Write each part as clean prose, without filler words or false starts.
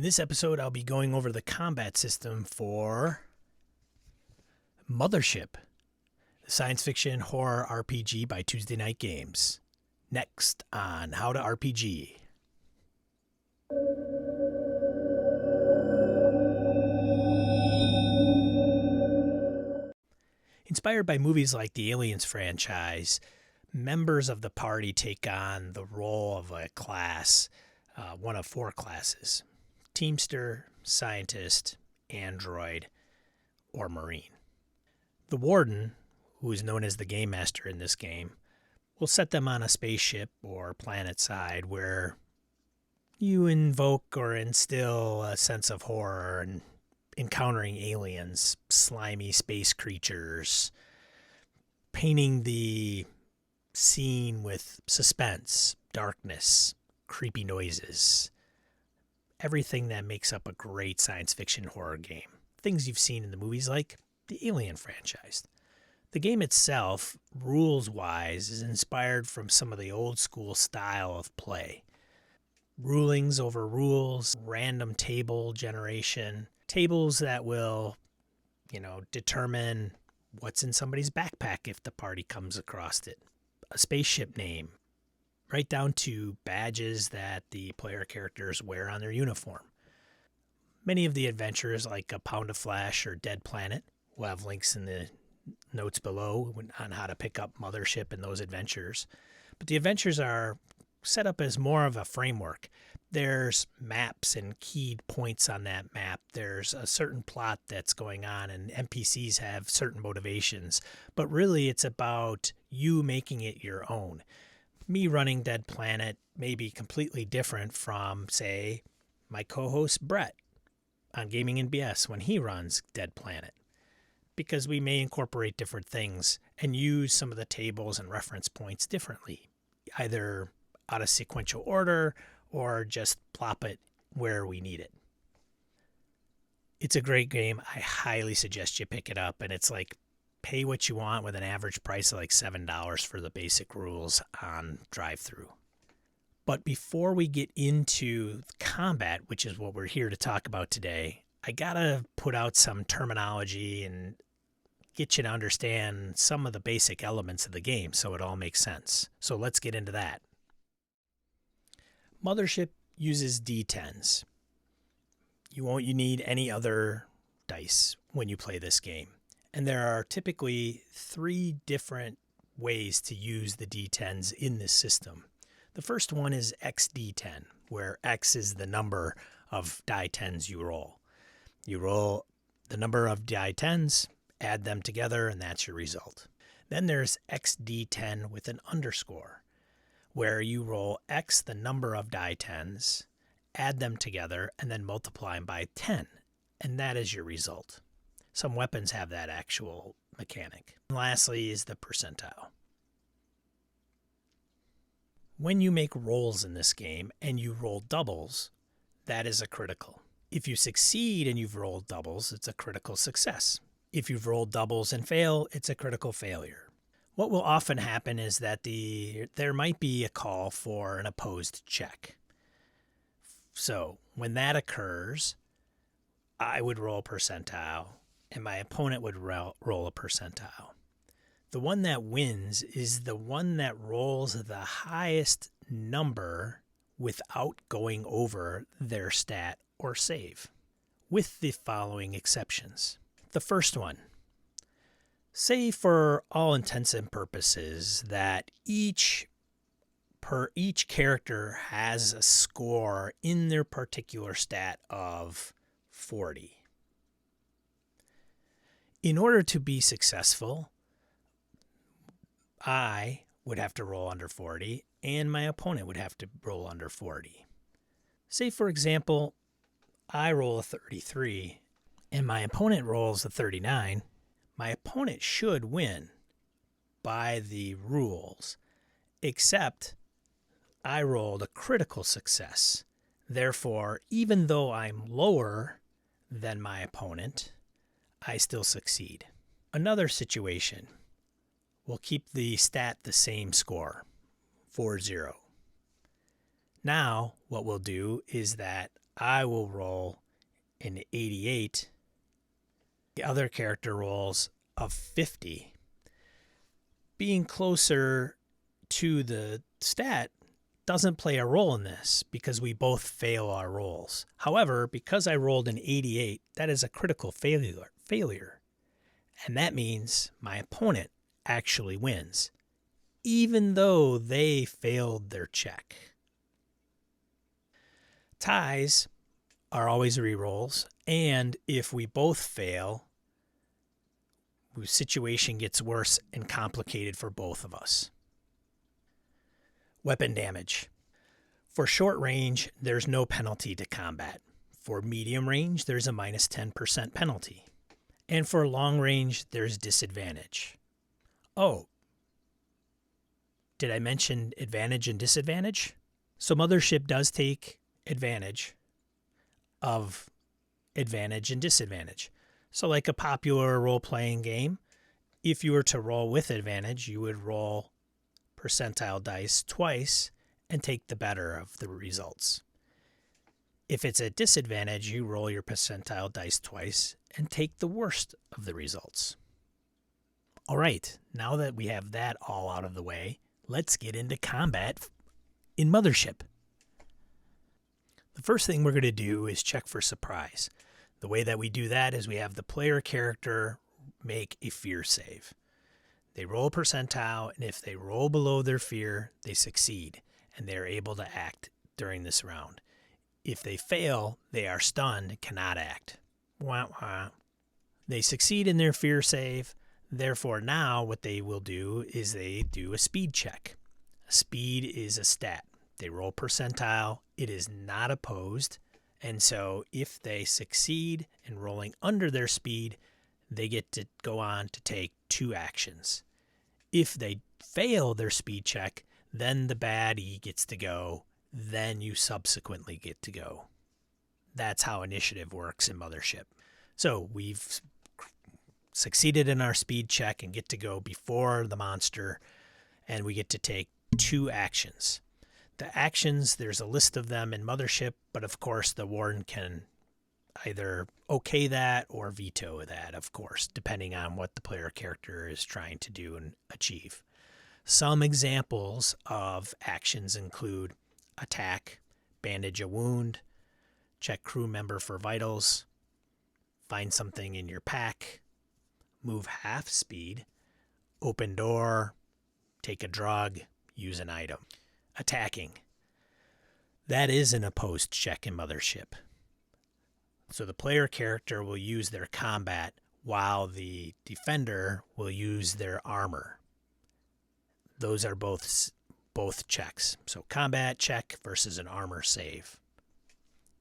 In this episode, I'll be going over the combat system for Mothership, the science fiction horror RPG by Tuesday Night Games. Next on How to RPG. Inspired by movies like the Aliens franchise, members of the party take on the role of a class, one of four classes: Teamster, Scientist, Android, or Marine. The Warden, who is known as the Game Master in this game, will set them on a spaceship or planet side where you invoke or instill a sense of horror and encountering aliens, slimy space creatures, painting the scene with suspense, darkness, creepy noises, everything that makes up a great science fiction horror game. Things you've seen in the movies like the Alien franchise. The game itself, rules-wise, is inspired from some of the old-school style of play. Rulings over rules, random table generation, tables that will, determine what's in somebody's backpack if the party comes across it. A spaceship name, right down to badges that the player characters wear on their uniform. Many of the adventures, like A Pound of Flesh or Dead Planet, we'll have links in the notes below on how to pick up Mothership in those adventures. But the adventures are set up as more of a framework. There's maps and keyed points on that map. There's a certain plot that's going on, and NPCs have certain motivations. But really, it's about you making it your own. Me running Dead Planet may be completely different from, say, my co-host Brett on Gaming and BS when he runs Dead Planet, because we may incorporate different things and use some of the tables and reference points differently, either out of sequential order or just plop it where we need it. It's a great game. I highly suggest you pick it up, and it's like pay what you want with an average price of like $7 for the basic rules on drive-thru. But before we get into combat, which is what we're here to talk about today, I gotta put out some terminology and get you to understand some of the basic elements of the game so it all makes sense. So let's get into that. Mothership uses D10s. You won't need any other dice when you play this game. And there are typically 3 different ways to use the D10s in this system. The first one is XD10, where X is the number of die 10s you roll. You roll the number of die 10s, add them together, and that's your result. Then there's XD10 with an underscore, where you roll X, the number of die 10s, add them together, and then multiply them by 10, and that is your result. Some weapons have that actual mechanic. And lastly is the percentile. When you make rolls in this game and you roll doubles, that is a critical. If you succeed and you've rolled doubles, it's a critical success. If you've rolled doubles and fail, it's a critical failure. What will often happen is that there might be a call for an opposed check. So when that occurs, I would roll percentile, and my opponent would roll a percentile. The one that wins is the one that rolls the highest number without going over their stat or save, with the following exceptions. The first one, say for all intents and purposes that each character has a score in their particular stat of 40. In order to be successful, I would have to roll under 40, and my opponent would have to roll under 40. Say, for example, I roll a 33, and my opponent rolls a 39. My opponent should win by the rules, except I rolled a critical success. Therefore, even though I'm lower than my opponent, I still succeed. Another situation, we'll keep the stat the same score, 4-0. Now, what we'll do is that I will roll an 88. The other character rolls a 50. Being closer to the stat doesn't play a role in this because we both fail our rolls. However, because I rolled an 88, that is a critical failure. And that means my opponent actually wins, even though they failed their check. Ties are always rerolls, and if we both fail, the situation gets worse and complicated for both of us. Weapon damage. For short range, there's no penalty to combat. For medium range, there's a minus 10% penalty. And for long range, there's disadvantage. Oh, did I mention advantage and disadvantage? So Mothership does take advantage of advantage and disadvantage. So like a popular role-playing game, if you were to roll with advantage, you would roll percentile dice twice and take the better of the results. If it's a disadvantage, you roll your percentile dice twice and take the worst of the results. All right, now that we have that all out of the way, let's get into combat in Mothership. The first thing we're going to do is check for surprise. The way that we do that is we have the player character make a fear save. They roll a percentile, and if they roll below their fear, they succeed, and they're able to act during this round. If they fail, they are stunned, cannot act. Wah, wah. They succeed in their fear save. Therefore, now what they will do is they do a speed check. Speed is a stat. They roll percentile. It is not opposed. And so if they succeed in rolling under their speed, they get to go on to take 2 actions. If they fail their speed check, then the baddie gets to go. Then you subsequently get to go. That's how initiative works in Mothership. So we've succeeded in our speed check and get to go before the monster, and we get to take 2 actions. The actions, there's a list of them in Mothership, but of course the warden can either okay that or veto that, of course, depending on what the player character is trying to do and achieve. Some examples of actions include attack, bandage a wound, check crew member for vitals, find something in your pack, move half speed, open door, take a drug, use an item. Attacking. That is an opposed check in Mothership. So the player character will use their combat while the defender will use their armor. Those are both checks. So combat check versus an armor save.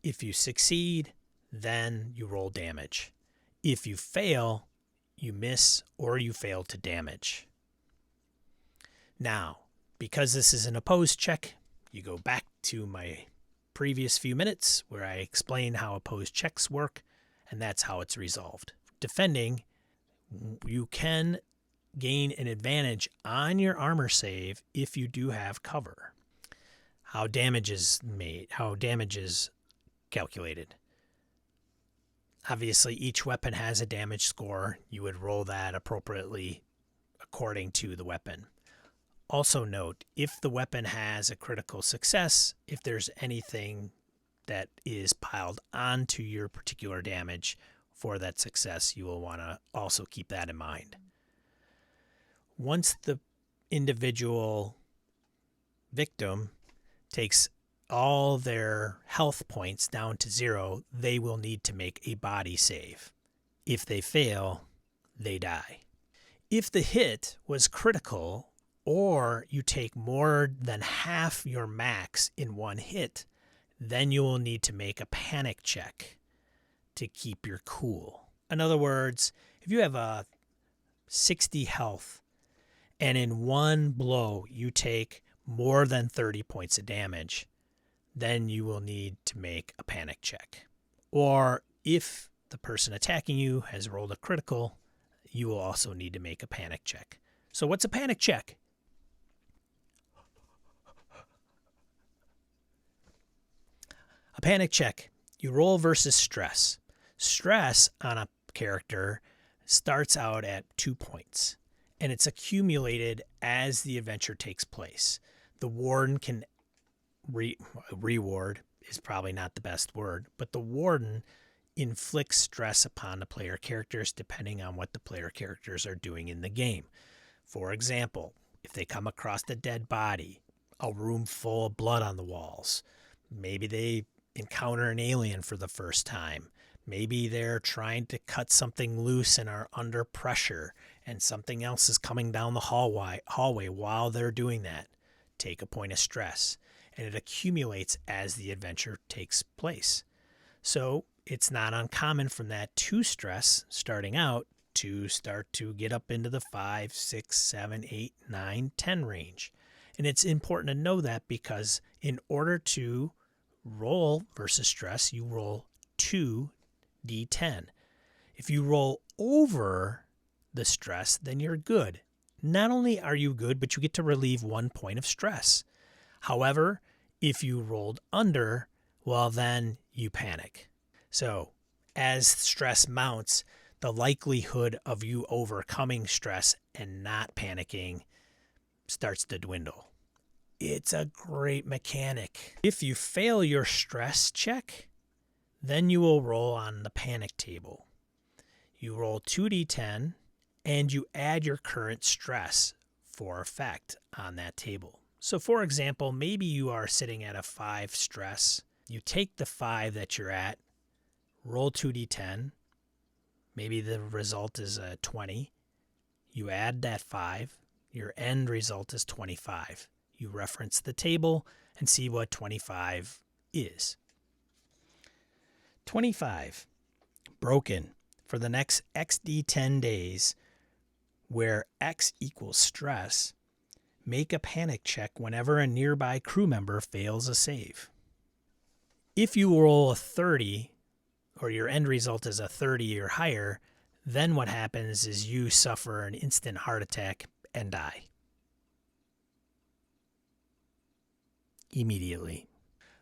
If you succeed, then you roll damage. If you fail, you miss or you fail to damage. Now, because this is an opposed check, you go back to my previous few minutes where I explained how opposed checks work, and that's how it's resolved. Defending, you can gain an advantage on your armor save if you do have cover. How damage is calculated. Obviously, each weapon has a damage score. You would roll that appropriately according to the weapon. Also note, if the weapon has a critical success, if there's anything that is piled onto your particular damage for that success, you will want to also keep that in mind. Once the individual victim takes all their health points down to 0, they will need to make a body save. If they fail, they die. If the hit was critical, or you take more than half your max in one hit, then you will need to make a panic check to keep your cool. In other words, if you have a 60 health and in one blow you take more than 30 points of damage, then you will need to make a panic check. Or if the person attacking you has rolled a critical, you will also need to make a panic check. So what's a panic check? A panic check You roll versus stress. Stress on a character starts out at 2 points, and it's accumulated as the adventure takes place. The warden can reward is probably not the best word, but the warden inflicts stress upon the player characters depending on what the player characters are doing in the game. For example, if they come across a dead body, a room full of blood on the walls, maybe they encounter an alien for the first time, maybe they're trying to cut something loose and are under pressure and something else is coming down the hallway while they're doing that, take a point of stress, and it accumulates as the adventure takes place. So it's not uncommon from that 2 stress starting out to start to get up into the 5, 6, 7, 8, 9, 10 range. And it's important to know that because in order to roll versus stress, you roll 2d10. If you roll over the stress, then you're good. Not only are you good, but you get to relieve 1 point of stress. However, if you rolled under, well, then you panic. So as stress mounts, the likelihood of you overcoming stress and not panicking starts to dwindle. It's a great mechanic. If you fail your stress check, then you will roll on the panic table. You roll 2d10 and you add your current stress for effect on that table. So for example, maybe you are sitting at a 5 stress. You take the 5 that you're at, roll 2d10. Maybe the result is a 20. You add that 5. Your end result is 25. You reference the table and see what 25 is. 25. Broken. For the next XD10 days, where X equals stress, make a panic check whenever a nearby crew member fails a save. If you roll a 30, or your end result is a 30 or higher, then what happens is you suffer an instant heart attack and die. Immediately.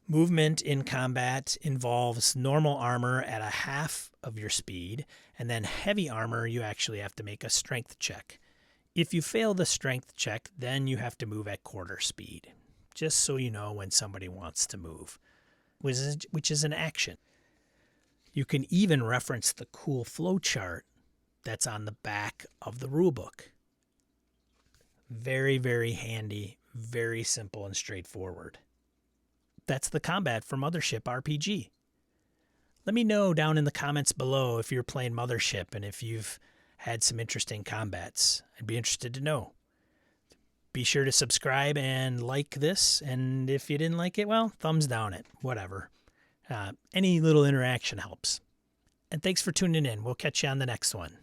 Movement in combat involves normal armor at a half of your speed, and then heavy armor, you actually have to make a strength check. If you fail the strength check, then you have to move at quarter speed, just so you know when somebody wants to move, which is an action. You can even reference the cool flow chart that's on the back of the rulebook. Very, very handy, very simple and straightforward. That's the combat for Mothership RPG. Let me know down in the comments below if you're playing Mothership and if you've had some interesting combats. I'd be interested to know. Be sure to subscribe and like this, and if you didn't like it, well, thumbs down it, whatever. Any little interaction helps. And thanks for tuning in. We'll catch you on the next one.